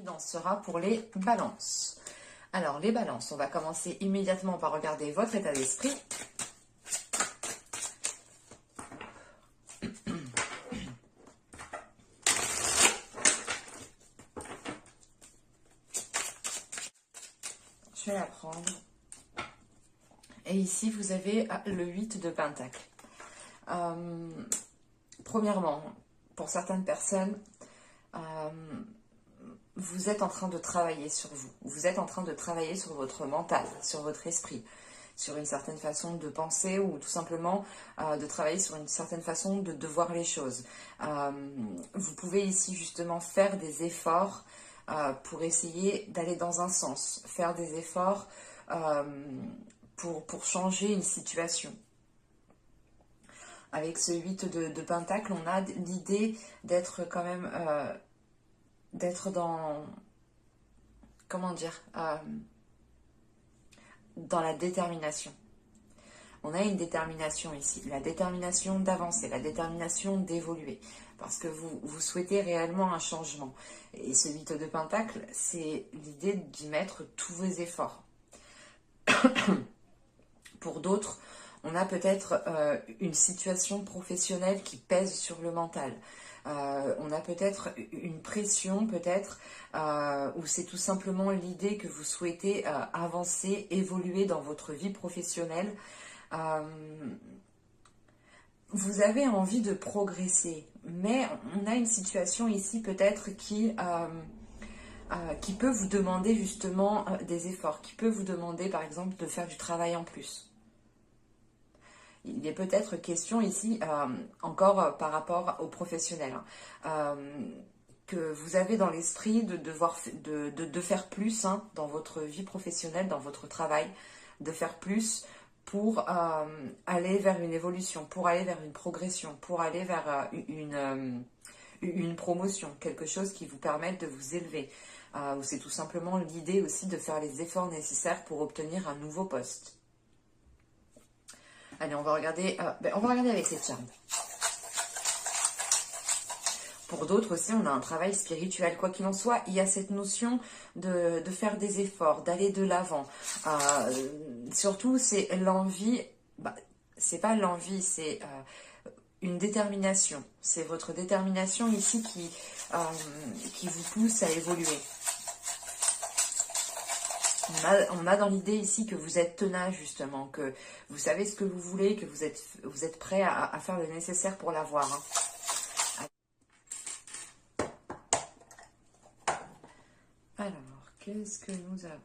guidance sera pour les balances. Alors, les balances, on va commencer immédiatement par regarder votre état d'esprit. Je vais la prendre. Et ici, vous avez le 8 de Pentacle. Premièrement, pour certaines personnes, vous êtes en train de travailler sur vous. Vous êtes en train de travailler sur votre mental, sur votre esprit, sur une certaine façon de penser ou tout simplement de travailler sur une certaine façon de voir les choses. Vous pouvez ici justement faire des efforts pour essayer d'aller dans un sens, faire des efforts pour changer une situation. Avec ce 8 de Pentacle, on a l'idée d'être quand même, d'être dans, comment dire, dans la détermination. On a une détermination ici, la détermination d'avancer, la détermination d'évoluer, parce que vous souhaitez réellement un changement. Et ce 8 de Pentacle, c'est l'idée d'y mettre tous vos efforts. Pour d'autres, on a peut-être une situation professionnelle qui pèse sur le mental. On a peut-être une pression, peut-être, ou c'est tout simplement l'idée que vous souhaitez avancer, évoluer dans votre vie professionnelle. Vous avez envie de progresser, mais on a une situation ici peut-être qui peut vous demander justement des efforts, qui peut vous demander par exemple de faire du travail en plus. Il est peut-être question ici, encore par rapport aux professionnels, que vous avez dans l'esprit de faire plus dans votre vie professionnelle, dans votre travail, de faire plus pour aller vers une évolution, pour aller vers une progression, pour aller vers une promotion, quelque chose qui vous permette de vous élever. C'est tout simplement l'idée aussi de faire les efforts nécessaires pour obtenir un nouveau poste. Allez, on va regarder avec cette charme. Pour d'autres aussi, on a un travail spirituel. Quoi qu'il en soit, il y a cette notion de faire des efforts, d'aller de l'avant. Surtout, c'est l'envie, c'est pas l'envie, c'est une détermination. C'est votre détermination ici qui vous pousse à évoluer. On a dans l'idée ici que vous êtes tenace justement, que vous savez ce que vous voulez, que vous êtes prêt à faire le nécessaire pour l'avoir. Alors, qu'est-ce que nous avons?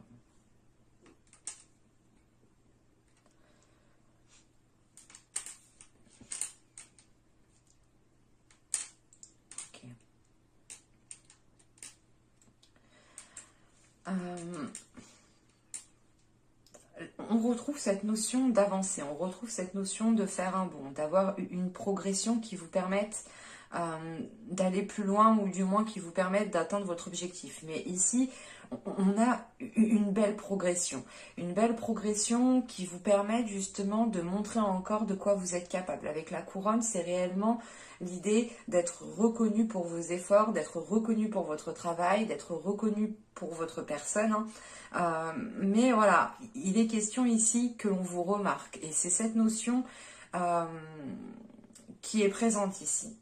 Ok. On retrouve cette notion d'avancer, on retrouve cette notion de faire un bond, d'avoir une progression qui vous permette d'aller plus loin ou du moins qui vous permette d'atteindre votre objectif. Mais ici, on a une belle progression qui vous permet justement de montrer encore de quoi vous êtes capable. Avec la couronne, c'est réellement l'idée d'être reconnu pour vos efforts, d'être reconnu pour votre travail, d'être reconnu pour votre personne. Mais voilà, il est question ici que l'on vous remarque. Et c'est cette notion qui est présente ici.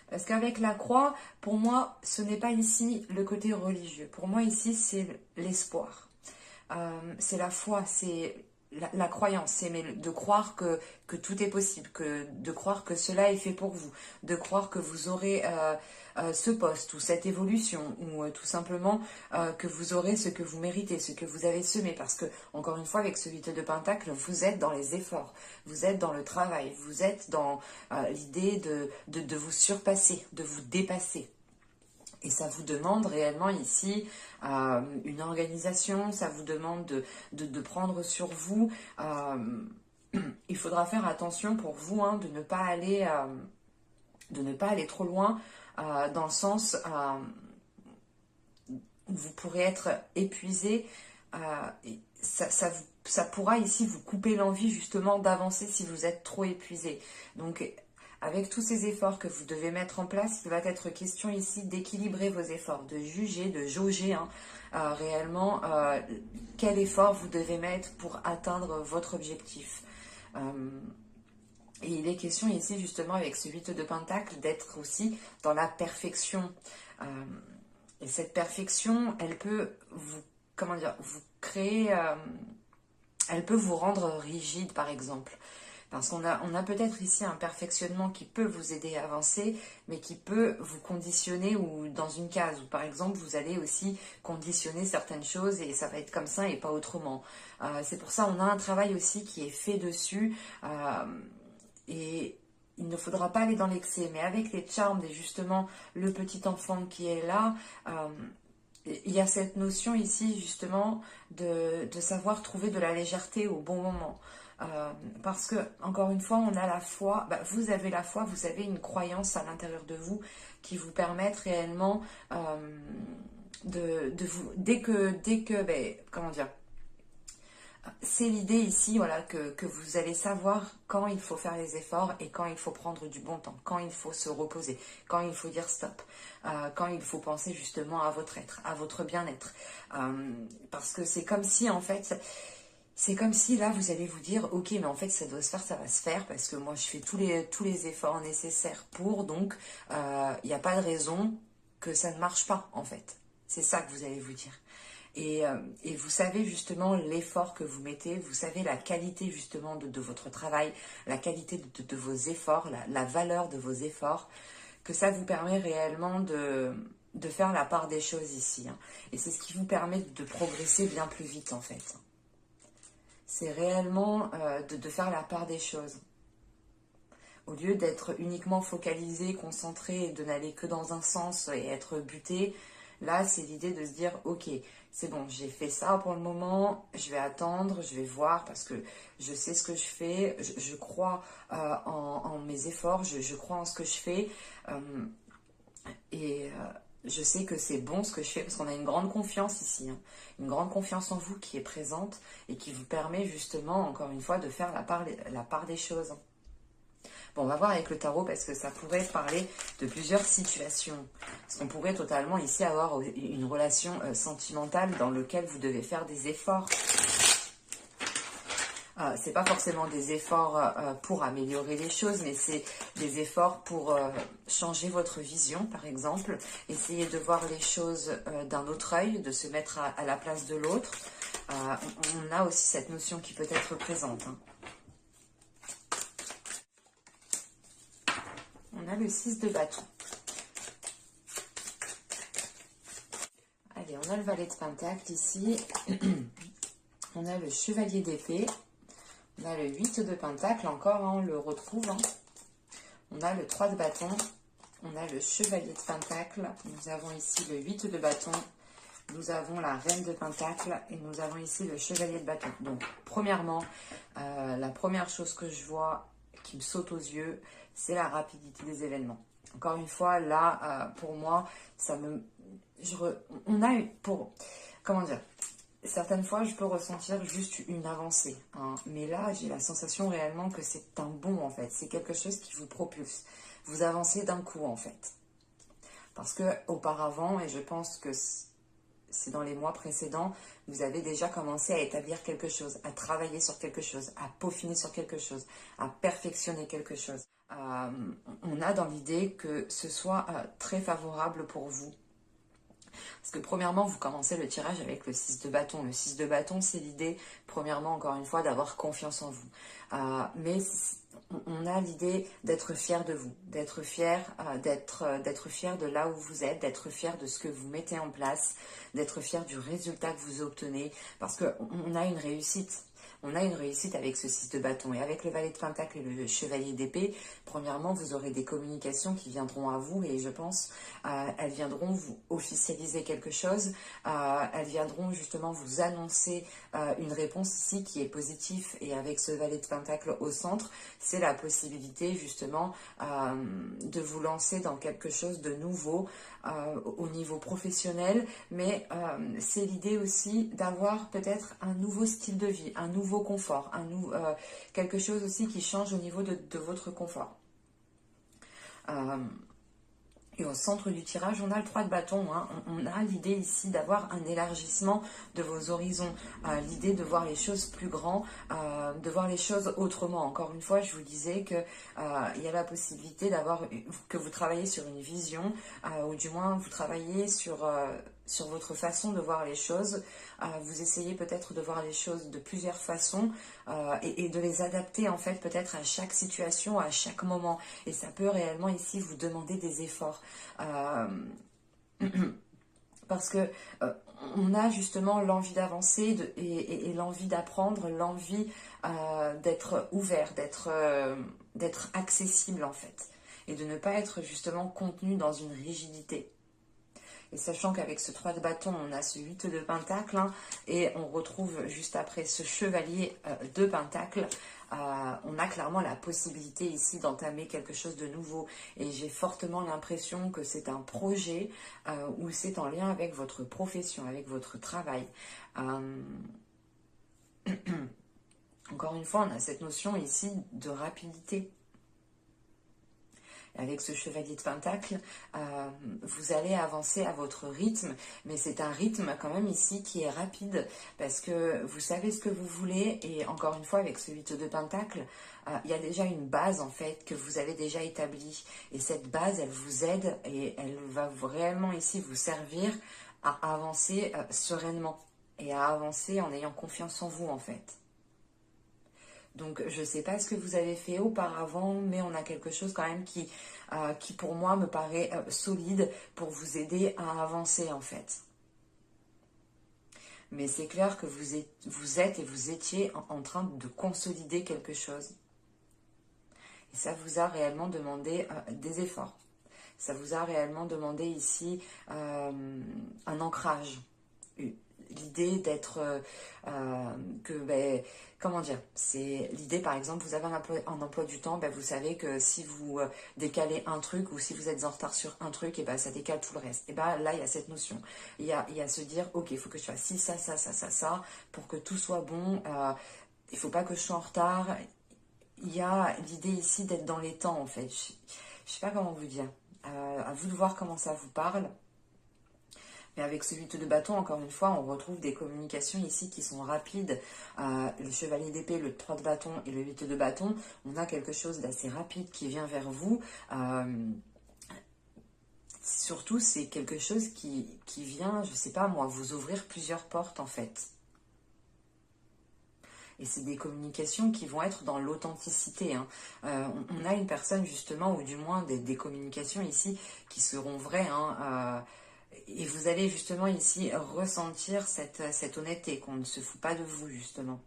Parce qu'avec la croix, pour moi, ce n'est pas ici le côté religieux. Pour moi, ici, c'est l'espoir. C'est la foi, c'est la croyance. C'est de croire que tout est possible, de croire que cela est fait pour vous, de croire que vous aurez ce poste ou cette évolution, ou tout simplement que vous aurez ce que vous méritez, ce que vous avez semé. Parce que, encore une fois, avec ce 8 de Pentacle, vous êtes dans les efforts, vous êtes dans le travail, vous êtes dans l'idée de vous surpasser, de vous dépasser. Et ça vous demande réellement ici une organisation, ça vous demande de prendre sur vous. Il faudra faire attention pour vous de ne pas aller trop loin dans le sens où vous pourrez être épuisé. Ça pourra ici vous couper l'envie justement d'avancer si vous êtes trop épuisé. Donc avec tous ces efforts que vous devez mettre en place, il va être question ici d'équilibrer vos efforts, de juger, de jauger réellement quel effort vous devez mettre pour atteindre votre objectif. Et il est question ici justement avec ce 8 de Pentacle d'être aussi dans la perfection. Et cette perfection, elle peut vous, comment dire, vous créer, elle peut vous rendre rigide par exemple. Parce qu'on a peut-être ici un perfectionnement qui peut vous aider à avancer, mais qui peut vous conditionner ou dans une case, où par exemple vous allez aussi conditionner certaines choses et ça va être comme ça et pas autrement. C'est pour ça on a un travail aussi qui est fait dessus et il ne faudra pas aller dans l'excès, mais avec les charmes et justement le petit enfant qui est là, il y a cette notion ici justement de savoir trouver de la légèreté au bon moment. Parce que, encore une fois, on a la foi, vous avez la foi, vous avez une croyance à l'intérieur de vous qui vous permettent réellement de vous, comment dire, c'est l'idée ici, voilà, que vous allez savoir quand il faut faire les efforts et quand il faut prendre du bon temps, quand il faut se reposer, quand il faut dire stop, quand il faut penser justement à votre être, à votre bien-être. Parce que c'est comme si, en fait, c'est comme si là, vous allez vous dire, ok, mais en fait, ça doit se faire, ça va se faire, parce que moi, je fais tous les efforts nécessaires pour, donc, il n'y a pas de raison que ça ne marche pas, en fait. C'est ça que vous allez vous dire. Et vous savez justement l'effort que vous mettez, vous savez la qualité justement de votre travail, la qualité de vos efforts, la valeur de vos efforts, que ça vous permet réellement de faire la part des choses ici. Et c'est ce qui vous permet de progresser bien plus vite en fait. C'est réellement de faire la part des choses. Au lieu d'être uniquement focalisé, concentré et de n'aller que dans un sens et être buté, là c'est l'idée de se dire ok, c'est bon, j'ai fait ça pour le moment, je vais attendre, je vais voir parce que je sais ce que je fais, je crois en mes efforts, je crois en ce que je fais et je sais que c'est bon ce que je fais parce qu'on a une grande confiance ici, une grande confiance en vous qui est présente et qui vous permet justement, encore une fois, de faire la part des choses. Bon, on va voir avec le tarot parce que ça pourrait parler de plusieurs situations. Parce qu'on pourrait totalement ici avoir une relation sentimentale dans laquelle vous devez faire des efforts. C'est pas forcément des efforts pour améliorer les choses, mais c'est des efforts pour changer votre vision, par exemple. Essayer de voir les choses d'un autre œil, de se mettre à la place de l'autre. On a aussi cette notion qui peut être présente. On a le 6 de bâton. Allez, on a le valet de pentacle ici. On a le chevalier d'épée. On a le 8 de pentacle, encore, on le retrouve. On a le 3 de bâton. On a le chevalier de pentacle. Nous avons ici le 8 de bâton. Nous avons la reine de pentacle. Et nous avons ici le chevalier de bâton. Donc, premièrement, la première chose que je vois qui me saute aux yeux, c'est la rapidité des événements. Encore une fois, là, pour moi, on a eu, comment dire, certaines fois, je peux ressentir juste une avancée. Mais là, j'ai la sensation réellement que c'est un bond, en fait. C'est quelque chose qui vous propulse. Vous avancez d'un coup, en fait. Parce que auparavant, et je pense que c'est dans les mois précédents, vous avez déjà commencé à établir quelque chose, à travailler sur quelque chose, à peaufiner sur quelque chose, à perfectionner quelque chose. On a dans l'idée que ce soit très favorable pour vous. Parce que premièrement, vous commencez le tirage avec le 6 de bâton. Le 6 de bâton, c'est l'idée, premièrement, encore une fois, d'avoir confiance en vous. Mais on a l'idée d'être fier de vous, d'être fier de là où vous êtes, d'être fier de ce que vous mettez en place, d'être fier du résultat que vous obtenez. Parce qu'on a une réussite. On a une réussite avec ce 6 de bâton. Et avec le valet de pentacle et le chevalier d'épée, premièrement, vous aurez des communications qui viendront à vous. Et je pense, elles viendront vous officialiser quelque chose. Elles viendront justement vous annoncer une réponse ici qui est positive. Et avec ce valet de pentacle au centre, c'est la possibilité justement de vous lancer dans quelque chose de nouveau au niveau professionnel. Mais c'est l'idée aussi d'avoir peut-être un nouveau style de vie, un nouveau confort, quelque chose aussi qui change au niveau de votre confort. Et au centre du tirage, on a le 3 de bâton. Hein. On a l'idée ici d'avoir un élargissement de vos horizons. L'idée de voir les choses plus grands, de voir les choses autrement. Encore une fois, je vous disais que il y a la possibilité que vous travaillez sur une vision, ou du moins vous travaillez sur votre façon de voir les choses. Vous essayez peut-être de voir les choses de plusieurs façons et de les adapter en fait peut-être à chaque situation, à chaque moment. Et ça peut réellement ici vous demander des efforts. Parce que on a justement l'envie d'avancer et l'envie d'apprendre, l'envie d'être ouvert, d'être accessible en fait. Et de ne pas être justement contenu dans une rigidité. Et sachant qu'avec ce 3 de bâton, on a ce 8 de pentacle, hein, et on retrouve juste après ce chevalier de pentacle, on a clairement la possibilité ici d'entamer quelque chose de nouveau. Et j'ai fortement l'impression que c'est un projet ou c'est en lien avec votre profession, avec votre travail. Encore une fois, on a cette notion ici de rapidité. Avec ce chevalier de pentacle, vous allez avancer à votre rythme, mais c'est un rythme quand même ici qui est rapide, parce que vous savez ce que vous voulez, et encore une fois avec ce 8 de pentacle, il y a déjà une base en fait que vous avez déjà établie, et cette base elle vous aide, et elle va réellement ici vous servir à avancer sereinement, et à avancer en ayant confiance en vous en fait. Donc, je ne sais pas ce que vous avez fait auparavant, mais on a quelque chose quand même qui pour moi, me paraît solide pour vous aider à avancer, en fait. Mais c'est clair que vous êtes et vous étiez en train de consolider quelque chose. Et ça vous a réellement demandé des efforts. Ça vous a réellement demandé ici un ancrage. L'idée d'être comment dire, c'est l'idée par exemple, vous avez un emploi du temps, vous savez que si vous décalez un truc ou si vous êtes en retard sur un truc, et ça décale tout le reste. Et là il y a cette notion, il y a se dire ok, il faut que je fasse ci, ça pour que tout soit bon, il faut pas que je sois en retard. Il y a l'idée ici d'être dans les temps en fait, je sais pas comment vous dire, à vous de voir comment ça vous parle. Mais avec ce 8 de bâton, encore une fois, on retrouve des communications ici qui sont rapides. Le chevalier d'épée, le 3 de bâton et le 8 de bâton, on a quelque chose d'assez rapide qui vient vers vous. Surtout, c'est quelque chose qui vient, je sais pas moi, vous ouvrir plusieurs portes en fait. Et c'est des communications qui vont être dans l'authenticité. Hein. On a une personne justement, ou du moins des communications ici qui seront vraies, hein, et vous allez justement ici ressentir cette honnêteté, qu'on ne se fout pas de vous justement.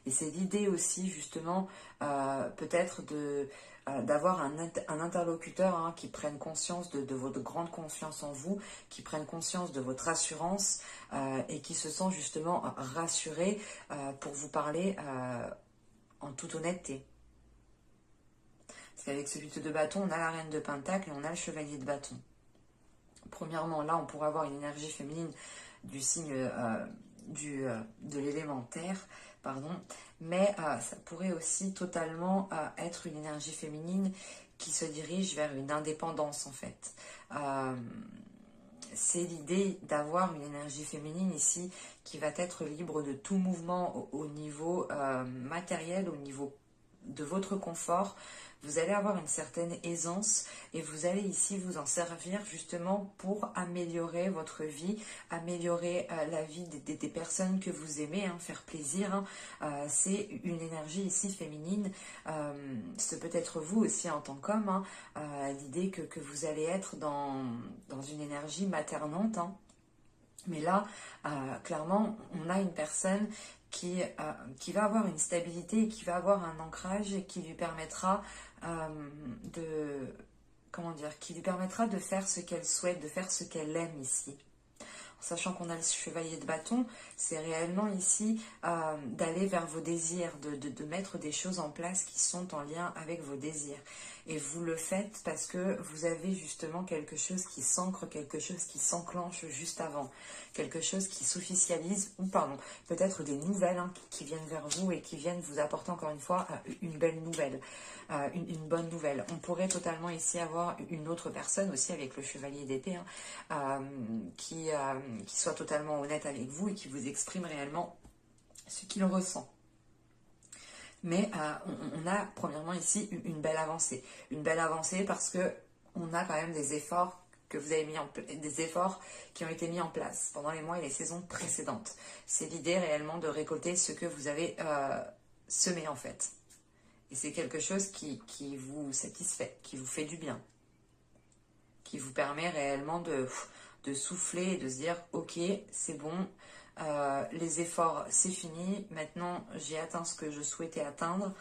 Et c'est l'idée aussi justement peut-être d'avoir un interlocuteur hein, qui prenne conscience de votre grande confiance en vous, qui prenne conscience de votre assurance et qui se sent justement rassuré pour vous parler en toute honnêteté. Parce qu'avec ce 8 de bâton, on a la reine de pentacle et on a le chevalier de bâton. Premièrement, là, on pourrait avoir une énergie féminine du signe de l'élémentaire, pardon, mais ça pourrait aussi totalement être une énergie féminine qui se dirige vers une indépendance, en fait. C'est l'idée d'avoir une énergie féminine ici qui va être libre de tout mouvement au niveau matériel, au niveau de votre confort. Vous allez avoir une certaine aisance et vous allez ici vous en servir justement pour améliorer votre vie, améliorer la vie des personnes que vous aimez, hein, faire plaisir. Hein. C'est une énergie ici féminine. Ce peut être vous aussi en tant qu'homme. Hein, l'idée que vous allez être dans une énergie maternante. Hein. Mais là, clairement, on a une personne qui va avoir une stabilité et qui va avoir un ancrage et qui lui permettra qui lui permettra de faire ce qu'elle souhaite, de faire ce qu'elle aime ici. En sachant qu'on a le chevalier de bâton, c'est réellement ici d'aller vers vos désirs, de mettre des choses en place qui sont en lien avec vos désirs. Et vous le faites parce que vous avez justement quelque chose qui s'ancre, quelque chose qui s'enclenche juste avant, quelque chose qui s'officialise, ou pardon, peut-être des nouvelles hein, qui viennent vers vous et qui viennent vous apporter encore une fois une belle nouvelle, une bonne nouvelle. On pourrait totalement ici avoir une autre personne aussi avec le chevalier d'épée hein, qui soit totalement honnête avec vous et qui vous exprime réellement ce qu'il ressent. Mais on a premièrement ici une belle avancée. Une belle avancée parce que on a quand même des efforts que vous avez des efforts qui ont été mis en place pendant les mois et les saisons précédentes. C'est l'idée réellement de récolter ce que vous avez semé en fait. Et c'est quelque chose qui vous satisfait, qui vous fait du bien, qui vous permet réellement de souffler et de se dire ok, c'est bon. Les efforts, c'est fini. Maintenant, j'ai atteint ce que je souhaitais atteindre.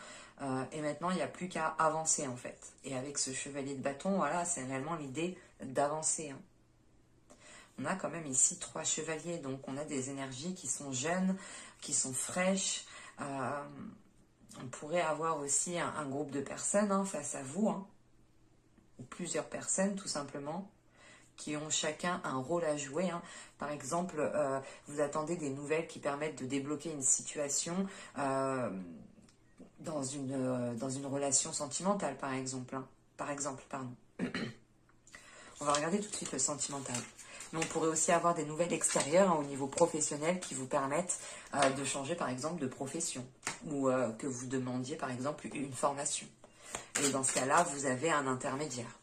Et maintenant, il n'y a plus qu'à avancer, en fait. Et avec ce chevalier de bâton, voilà, c'est réellement l'idée d'avancer. Hein. On a quand même ici 3 chevaliers. Donc, on a des énergies qui sont jeunes, qui sont fraîches. On pourrait avoir aussi un groupe de personnes hein, face à vous. Hein, ou plusieurs personnes, tout simplement, qui ont chacun un rôle à jouer. Hein. Par exemple, vous attendez des nouvelles qui permettent de débloquer une situation dans une relation sentimentale, par exemple. Hein. Pardon. On va regarder tout de suite le sentimental. Mais on pourrait aussi avoir des nouvelles extérieures hein, au niveau professionnel qui vous permettent de changer, par exemple, de profession. Ou que vous demandiez, par exemple, une formation. Et dans ce cas-là, vous avez un intermédiaire.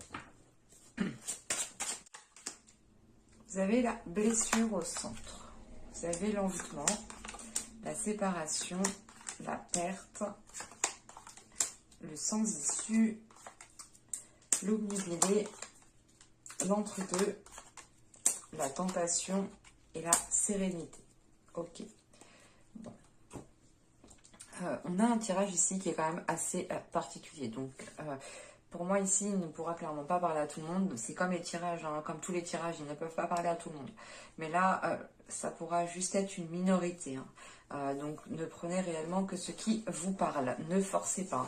Vous avez la blessure au centre, vous avez l'envoûtement, la séparation, la perte, le sans-issue, l'obnubilé, l'entre-deux, la tentation et la sérénité. Ok. Bon. On a un tirage ici qui est quand même assez particulier. Donc, pour moi, ici, il ne pourra clairement pas parler à tout le monde. C'est comme les tirages, hein, comme tous les tirages, ils ne peuvent pas parler à tout le monde. Mais là, ça pourra juste être une minorité. Hein. Donc, ne prenez réellement que ce qui vous parle. Ne forcez pas.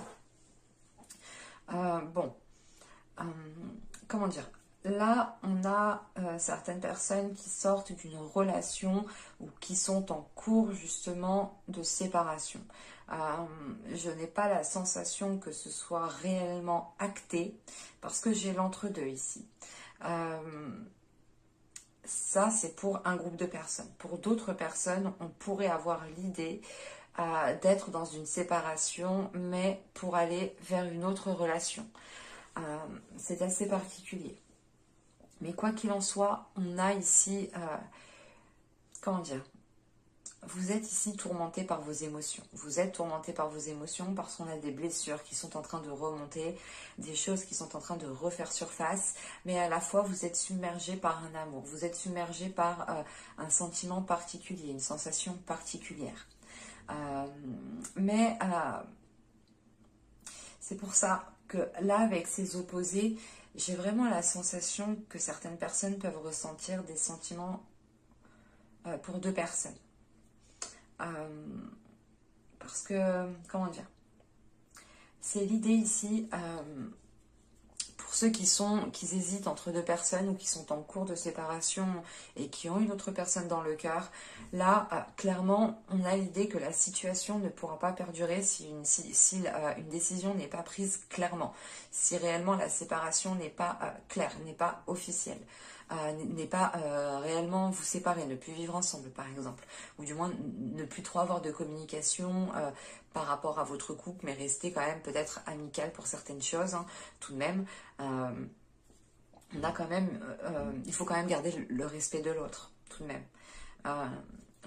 Comment dire ? Là, on a certaines personnes qui sortent d'une relation ou qui sont en cours justement de séparation. Je n'ai pas la sensation que ce soit réellement acté parce que j'ai l'entre-deux ici. Ça, c'est pour un groupe de personnes. Pour d'autres personnes, on pourrait avoir l'idée d'être dans une séparation, mais pour aller vers une autre relation. C'est assez particulier. Mais quoi qu'il en soit, on a ici, comment dire, vous êtes ici tourmenté par vos émotions. Vous êtes tourmenté par vos émotions parce qu'on a des blessures qui sont en train de remonter, des choses qui sont en train de refaire surface, mais à la fois vous êtes submergé par un amour, vous êtes submergé par un sentiment particulier, une sensation particulière. C'est pour ça que là, avec ces opposés, j'ai vraiment la sensation que certaines personnes peuvent ressentir des sentiments pour 2 personnes. Parce que, comment dire, c'est l'idée ici, pour ceux qui hésitent entre 2 personnes ou qui sont en cours de séparation et qui ont une autre personne dans le cœur, là, clairement, on a l'idée que la situation ne pourra pas perdurer si une décision n'est pas prise clairement, si réellement la séparation n'est pas claire, n'est pas officielle. N'est pas réellement vous séparer, ne plus vivre ensemble par exemple, ou du moins ne plus trop avoir de communication par rapport à votre couple, mais rester quand même peut-être amical pour certaines choses, hein, tout de même. On a quand même, il faut quand même garder le respect de l'autre, tout de même.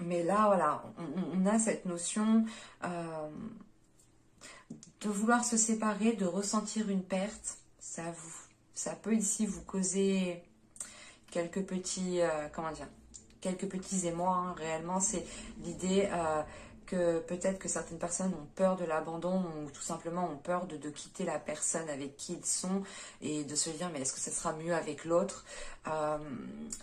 Mais là, voilà, on a cette notion de vouloir se séparer, de ressentir une perte. Ça peut ici vous causer quelques petits, quelques petits émois. Hein. Réellement, c'est l'idée que peut-être que certaines personnes ont peur de l'abandon ou tout simplement ont peur de quitter la personne avec qui ils sont et de se dire mais est-ce que ça sera mieux avec l'autre. Là,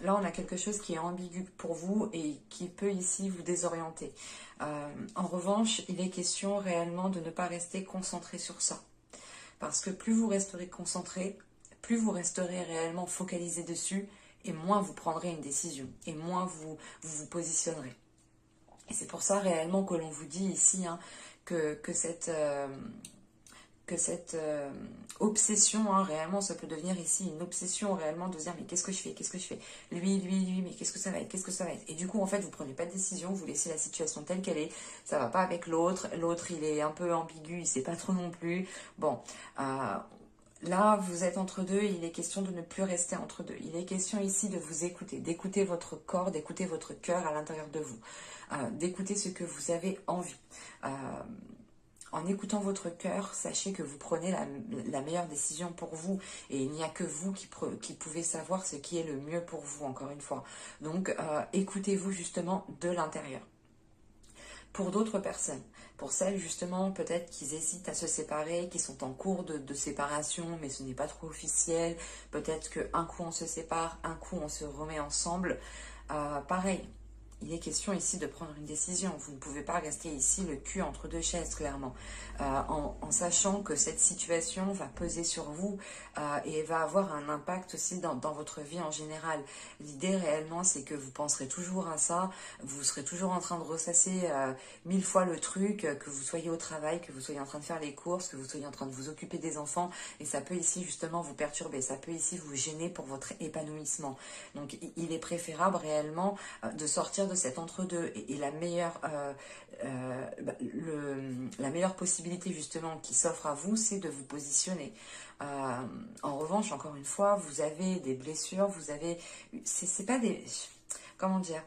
on a quelque chose qui est ambigu pour vous et qui peut ici vous désorienter. En revanche, il est question réellement de ne pas rester concentré sur ça. Parce que plus vous resterez concentré, plus vous resterez réellement focalisé dessus, et moins vous prendrez une décision, et moins vous positionnerez. Et c'est pour ça réellement que l'on vous dit ici hein, que cette obsession, hein, réellement, ça peut devenir ici une obsession réellement de se dire mais qu'est-ce que je fais, qu'est-ce que je fais, lui, mais qu'est-ce que ça va être, qu'est-ce que ça va être. Et du coup, en fait, vous prenez pas de décision, vous laissez la situation telle qu'elle est, ça va pas avec l'autre, l'autre il est un peu ambigu, il sait pas trop non plus. Bon, là, vous êtes entre deux, il est question de ne plus rester entre deux. Il est question ici de vous écouter, d'écouter votre corps, d'écouter votre cœur à l'intérieur de vous, d'écouter ce que vous avez envie. En écoutant votre cœur, sachez que vous prenez la meilleure décision pour vous. Et il n'y a que vous qui pouvez savoir ce qui est le mieux pour vous, encore une fois. Donc, écoutez-vous justement de l'intérieur. Pour d'autres personnes, pour celles justement peut-être qui hésitent à se séparer, qui sont en cours de séparation, mais ce n'est pas trop officiel, peut-être qu'un coup on se sépare, un coup on se remet ensemble, pareil. Il est question ici de prendre une décision. Vous ne pouvez pas rester ici le cul entre deux chaises, clairement. En sachant que cette situation va peser sur vous et va avoir un impact aussi dans votre vie en général. L'idée réellement, c'est que vous penserez toujours à ça. Vous serez toujours en train de ressasser 1000 fois le truc, que vous soyez au travail, que vous soyez en train de faire les courses, que vous soyez en train de vous occuper des enfants. Et ça peut ici justement vous perturber. Ça peut ici vous gêner pour votre épanouissement. Donc il est préférable réellement de sortir de cet entre-deux et la meilleure possibilité justement qui s'offre à vous, c'est de vous positionner. En revanche, encore une fois, vous avez des blessures, vous avez, c'est pas des, comment dire,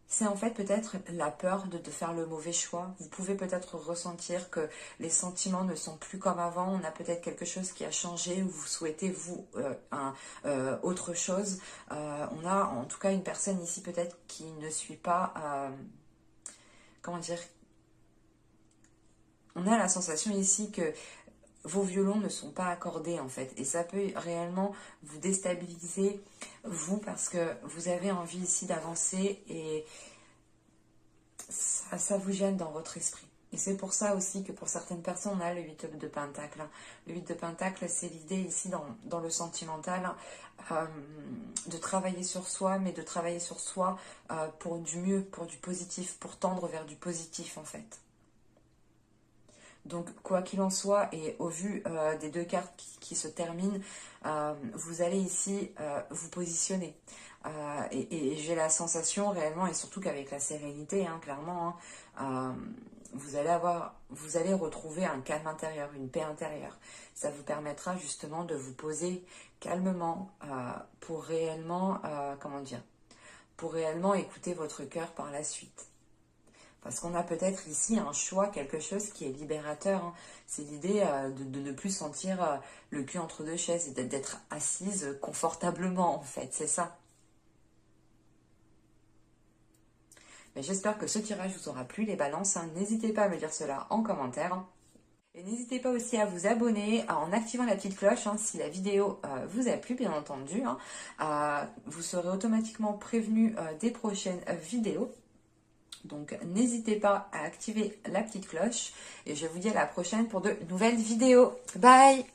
c'est en fait peut-être la peur de faire le mauvais choix. Vous pouvez peut-être ressentir que les sentiments ne sont plus comme avant. On a peut-être quelque chose qui a changé ou vous souhaitez vous autre chose. On a en tout cas une personne ici peut-être qui ne suit pas, comment dire, on a la sensation ici que vos violons ne sont pas accordés en fait. Et ça peut réellement vous déstabiliser, vous, parce que vous avez envie ici d'avancer et ça vous gêne dans votre esprit. Et c'est pour ça aussi que pour certaines personnes, on a le 8 de Pentacle. Le 8 de Pentacle, c'est l'idée ici dans le sentimental de travailler sur soi, mais de travailler sur soi pour du mieux, pour du positif, pour tendre vers du positif en fait. Donc, quoi qu'il en soit, et au vu des deux cartes qui se terminent, vous allez ici vous positionner. Et j'ai la sensation réellement, et surtout qu'avec la sérénité, hein, clairement, hein, vous allez retrouver un calme intérieur, une paix intérieure. Ça vous permettra justement de vous poser calmement pour réellement, comment dire, pour réellement écouter votre cœur par la suite. Parce qu'on a peut-être ici un choix, quelque chose qui est libérateur. Hein. C'est l'idée de ne plus sentir le cul entre deux chaises et d'être assise confortablement, en fait. C'est ça. Mais j'espère que ce tirage vous aura plu, les balances. Hein. N'hésitez pas à me dire cela en commentaire. Et n'hésitez pas aussi à vous abonner en activant la petite cloche hein, si la vidéo vous a plu, bien entendu. Hein. Vous serez automatiquement prévenu des prochaines vidéos. Donc n'hésitez pas à activer la petite cloche et je vous dis à la prochaine pour de nouvelles vidéos. Bye!